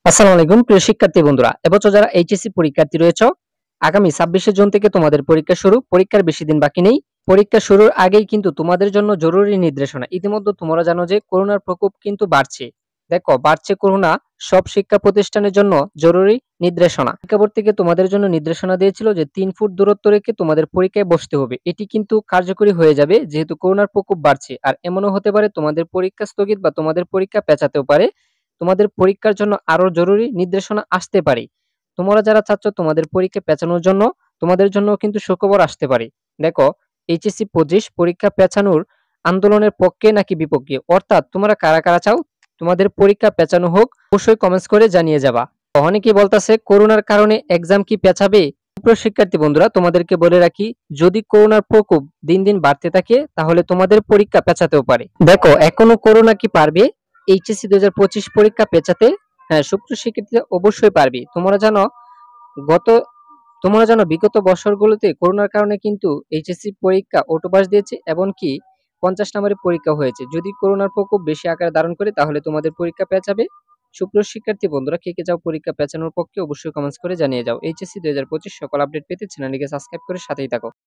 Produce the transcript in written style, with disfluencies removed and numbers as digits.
আসসালামু আলাইকুম প্রিয় শিক্ষার্থী বন্ধুরা, এবছর যারা এইচএসসি পরীক্ষার্থী রয়েছে, আগামী 26শে জুন থেকে তোমাদের পরীক্ষা শুরু। পরীক্ষার বেশি দিন বাকি নেই। পরীক্ষা শুরুর আগেই কিন্তু তোমাদের জন্য জরুরি নির্দেশনা। ইতিমধ্যে তোমরা জানো যে করোনার প্রকোপ কিন্তু বাড়ছে। দেখো, বাড়ছে করোনা। সব শিক্ষা প্রতিষ্ঠানের জন্য জরুরি নির্দেশনা। শিক্ষা বোর্ড থেকে তোমাদের জন্য নির্দেশনা দিয়েছিল যে 3 ফুট দূরত্ব রেখে তোমাদের পরীক্ষায় বসতে হবে। এটি কিন্তু কার্যকরী হয়ে যাবে যেহেতু করোনার প্রকোপ বাড়ছে। আর এমনও হতে পারে তোমাদের পরীক্ষা স্থগিত বা তোমাদের পরীক্ষা পেঁচাতেও পারে। তোমাদের পরীক্ষার জন্য আরো জরুরি নির্দেশনা আসতে পারে। তোমরা যারা চাচ্ছ তোমাদের পরীক্ষা পেঁচানোর জন্য, তোমাদের জন্য কিন্তু সুখবর আসতে পারে। দেখো, এইচএসসি 25 পরীক্ষা পেঁচানোর আন্দোলনের পক্ষে নাকি বিপক্ষে, অর্থাৎ তোমরা কারা কারা চাও তোমাদের পরীক্ষা পেঁচানো হোক, অবশ্যই কমেন্টস করে জানিয়ে যাবা। অনেকেই বলতাছে করোনার কারণে এক্সাম কি পেঁচাবে। প্রিয় শিক্ষার্থী বন্ধুরা, তোমাদেরকে বলে রাখি, যদি করোনার প্রকোপ দিন দিন বাড়তে থাকে তাহলে তোমাদের পরীক্ষা পেঁচাতেও পারে। দেখো, এখনো করোনা কি পারবে এইচএসসি 2025 পরীক্ষা পেঁচাতে? হ্যাঁ, সুপ্রিয় শিক্ষার্থীরা, অবশ্যই পারবে। গত তোমরা জানো বিগত বছরগুলোতে করোনার কারণে কিন্তু এইচএসসি পরীক্ষা অটোপাস দিয়েছে, এমনকি 50 নম্বরের পরীক্ষা হয়েছে। যদি করোনার প্রকোপ বেশি আকার ধারণ করে তাহলে তোমাদের পরীক্ষা পেঁচাবে। সুপ্রিয় শিক্ষার্থী বন্ধুরা, কে কে যাও পরীক্ষা পেঁচানোর পক্ষে অবশ্যই কমেন্টস করে জানিয়ে যাও। এইচএসসি 2025 সকল আপডেট পেতে চ্যানেলটিকে সাবস্ক্রাইব করে সাথেই থাকো।